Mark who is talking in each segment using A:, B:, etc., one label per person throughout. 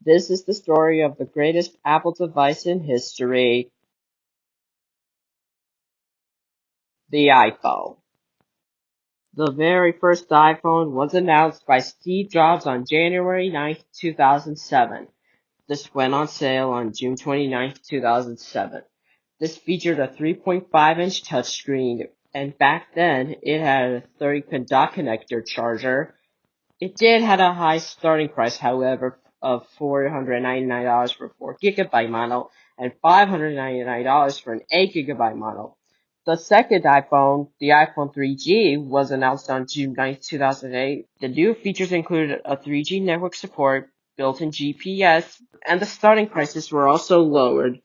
A: This is the story of the greatest Apple device in history, the iPhone. The very first iPhone was announced by Steve Jobs on January 9th, 2007. This went on sale on June 29th, 2007. This featured a 3.5-inch touchscreen, and back then it had a 30-pin dock connector charger. It did have a high starting price, however, of $499 for a 4 GB model and $599 for an 8 GB model. The second iPhone, the iPhone 3G, was announced on June 9, 2008. The new features included a 3G network support, built-in GPS, and the starting prices were also lowered.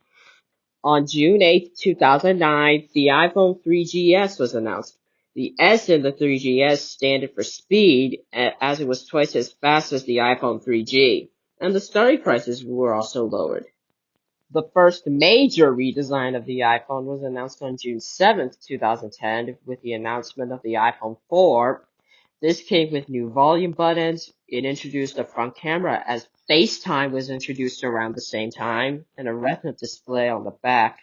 A: On June 8, 2009, the iPhone 3GS was announced. The S in the 3GS standard for speed, as it was twice as fast as the iPhone 3G, and the starting prices were also lowered. The first major redesign of the iPhone was announced on June 7, 2010, with the announcement of the iPhone 4. This came with new volume buttons. It introduced a front camera, as FaceTime was introduced around the same time, and a Retina display on the back.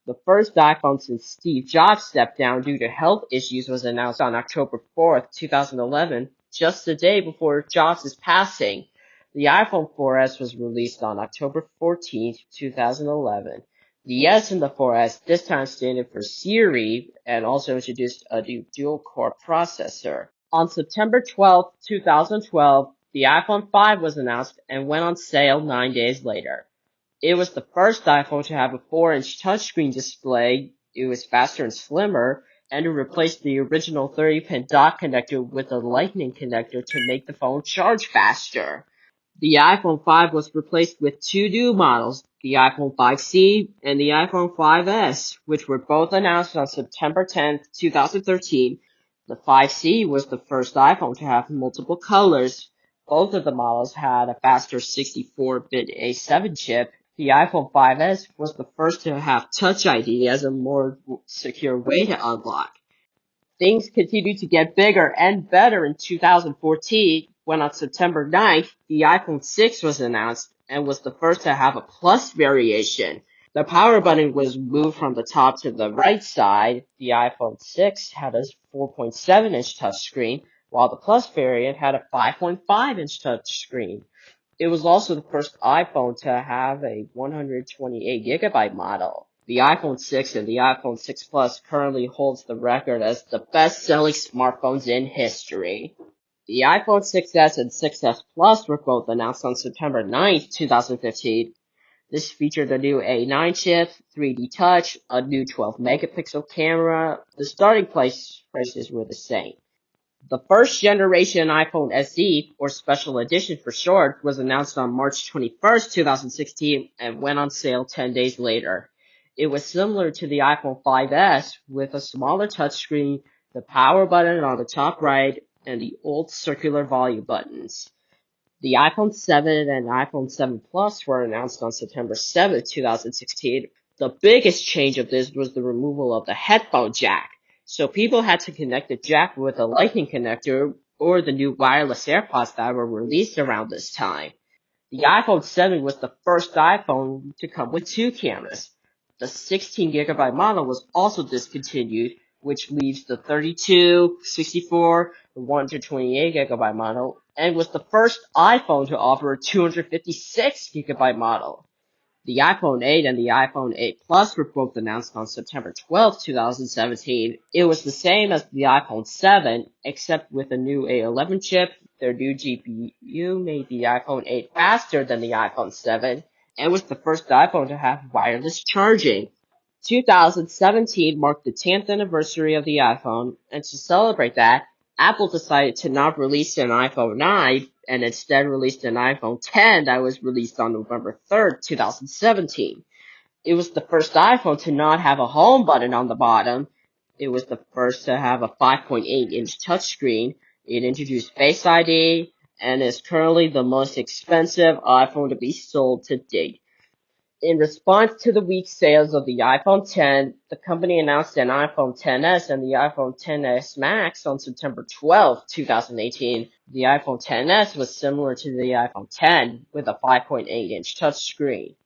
A: The first iPhone since Steve Jobs stepped down due to health issues was announced on October 4th, 2011, just the day before Jobs' passing. The iPhone 4S was released on October 14th, 2011. The S in the 4S this time standard for Siri and also introduced a new dual-core processor. On September 12, 2012, the iPhone 5 was announced and went on sale 9 days later. It was the first iPhone to have a 4-inch touchscreen display. It was faster and slimmer, and it replaced the original 30-pin dock connector with a lightning connector to make the phone charge faster. The iPhone 5 was replaced with two new models, the iPhone 5C and the iPhone 5S, which were both announced on September 10, 2013. The 5C was the first iPhone to have multiple colors. Both of the models had a faster 64-bit A7 chip. The iPhone 5S was the first to have Touch ID as a more secure way to unlock. Things continued to get bigger and better in 2014 when on September 9th, the iPhone 6 was announced and was the first to have a plus variation. The power button was moved from the top to the right side. The iPhone 6 had a 4.7-inch touchscreen, while the plus variant had a 5.5-inch touchscreen. It was also the first iPhone to have a 128 GB model. The iPhone 6 and the iPhone 6 Plus currently holds the record as the best-selling smartphones in history. The iPhone 6s and 6s Plus were both announced on September 9, 2015. This featured a new A9 chip, 3D Touch, a new 12-megapixel camera. The starting prices were the same. The first generation iPhone SE, or Special Edition for short, was announced on March 21st, 2016, and went on sale 10 days later. It was similar to the iPhone 5S, with a smaller touchscreen, the power button on the top right, and the old circular volume buttons. The iPhone 7 and iPhone 7 Plus were announced on September 7, 2016. The biggest change of this was the removal of the headphone jack. So people had to connect the jack with a lightning connector or the new wireless AirPods that were released around this time. The iPhone 7 was the first iPhone to come with two cameras. The 16 GB model was also discontinued, which leaves the 32, 64, and 128 GB model, and was the first iPhone to offer a 256 GB model. The iPhone 8 and the iPhone 8 Plus were both announced on September 12, 2017. It was the same as the iPhone 7, except with a new A11 chip. Their new GPU made the iPhone 8 faster than the iPhone 7, and was the first iPhone to have wireless charging. 2017 marked the 10th anniversary of the iPhone, and to celebrate that, Apple decided to not release an iPhone 9 and instead released an iPhone 10 that was released on November 3rd, 2017. It was the first iPhone to not have a home button on the bottom. It was the first to have a 5.8-inch touchscreen. It introduced Face ID and is currently the most expensive iPhone to be sold to date. In response to the weak sales of the iPhone X, the company announced an iPhone XS and the iPhone XS Max on September 12, 2018. The iPhone XS was similar to the iPhone X with a 5.8-inch touchscreen.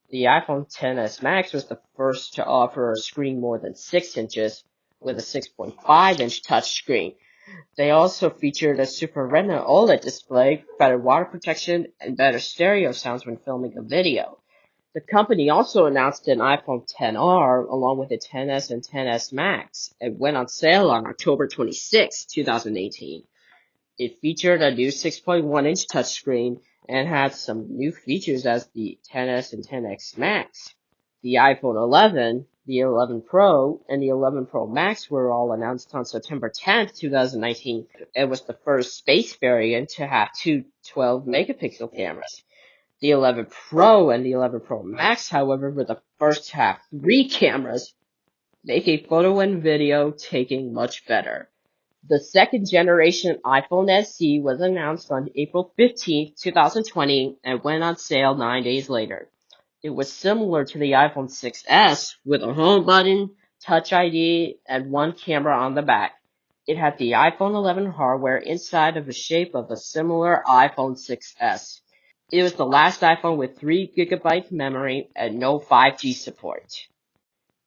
A: The iPhone XS Max was the first to offer a screen more than 6 inches with a 6.5-inch touchscreen. They also featured a Super Retina OLED display, better water protection, and better stereo sounds when filming a video. The company also announced an iPhone XR along with the XS and XS Max. It went on sale on October 26, 2018. It featured a new 6.1-inch touchscreen and had some new features as the XS and XS Max. The iPhone 11, the 11 Pro, and the 11 Pro Max were all announced on September 10th, 2019. It was the first space variant to have two 12-megapixel cameras. The 11 Pro and the 11 Pro Max, however, were the first to have 3 cameras, making photo and video taking much better. The second generation iPhone SE was announced on April 15, 2020, and went on sale 9 days later. It was similar to the iPhone 6s with a home button, Touch ID, and one camera on the back. It had the iPhone 11 hardware inside of the shape of a similar iPhone 6s. It was the last iPhone with 3 GB memory and no 5G support.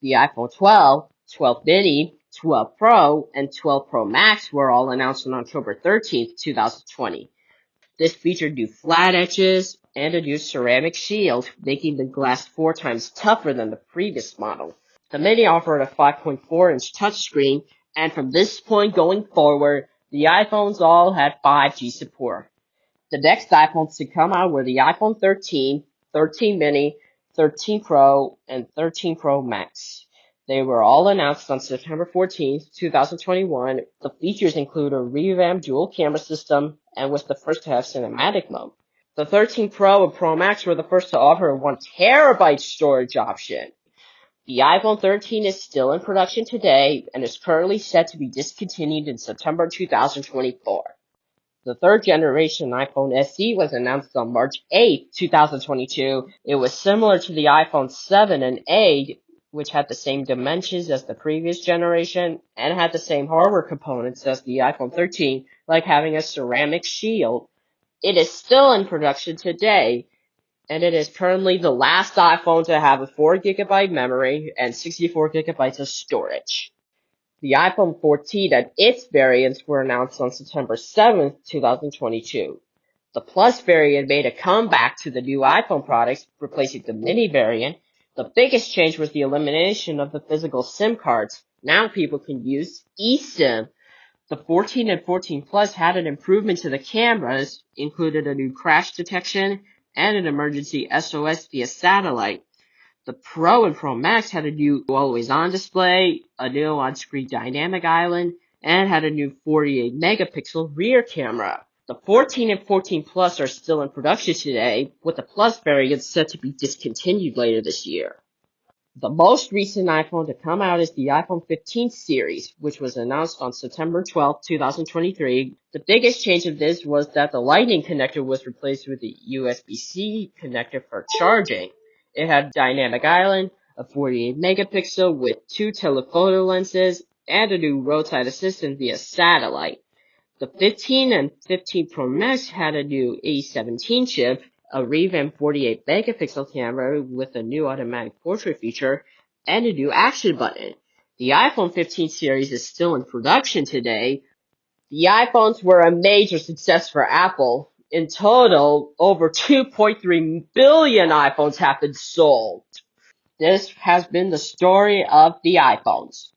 A: The iPhone 12, 12 mini, 12 Pro, and 12 Pro Max were all announced on October 13, 2020. This featured new flat edges and a new ceramic shield, making the glass 4 times tougher than the previous model. The Mini offered a 5.4-inch touchscreen, and from this point going forward, the iPhones all had 5G support. The next iPhones to come out were the iPhone 13, 13 mini, 13 Pro, and 13 Pro Max. They were all announced on September 14, 2021. The features include a revamped dual camera system and was the first to have cinematic mode. The 13 Pro and Pro Max were the first to offer a 1 terabyte storage option. The iPhone 13 is still in production today and is currently set to be discontinued in September 2024. The third generation iPhone SE was announced on March 8, 2022. It was similar to the iPhone 7 and 8, which had the same dimensions as the previous generation and had the same hardware components as the iPhone 13, like having a ceramic shield. It is still in production today, and it is currently the last iPhone to have a 4 GB memory and 64 GB of storage. The iPhone 14 and its variants were announced on September 7, 2022. The Plus variant made a comeback to the new iPhone products, replacing the Mini variant. The biggest change was the elimination of the physical SIM cards. Now people can use eSIM. The 14 and 14 Plus had an improvement to the cameras, included a new crash detection, and an emergency SOS via satellite. The Pro and Pro Max had a new always-on display, a new on-screen dynamic island, and had a new 48-megapixel rear camera. The 14 and 14 Plus are still in production today, with the Plus variant set to be discontinued later this year. The most recent iPhone to come out is the iPhone 15 series, which was announced on September 12, 2023. The biggest change of this was that the Lightning connector was replaced with the USB-C connector for charging. It had dynamic island, a 48 megapixel with 2 telephoto lenses, and a new roadside assistant via satellite. The 15 and 15 Pro Max had a new A17 chip, a revamped 48 megapixel camera with a new automatic portrait feature, and a new action button. The iPhone 15 series is still in production today. The iPhones were a major success for Apple. In total, over 2.3 billion iPhones have been sold. This has been the story of the iPhones.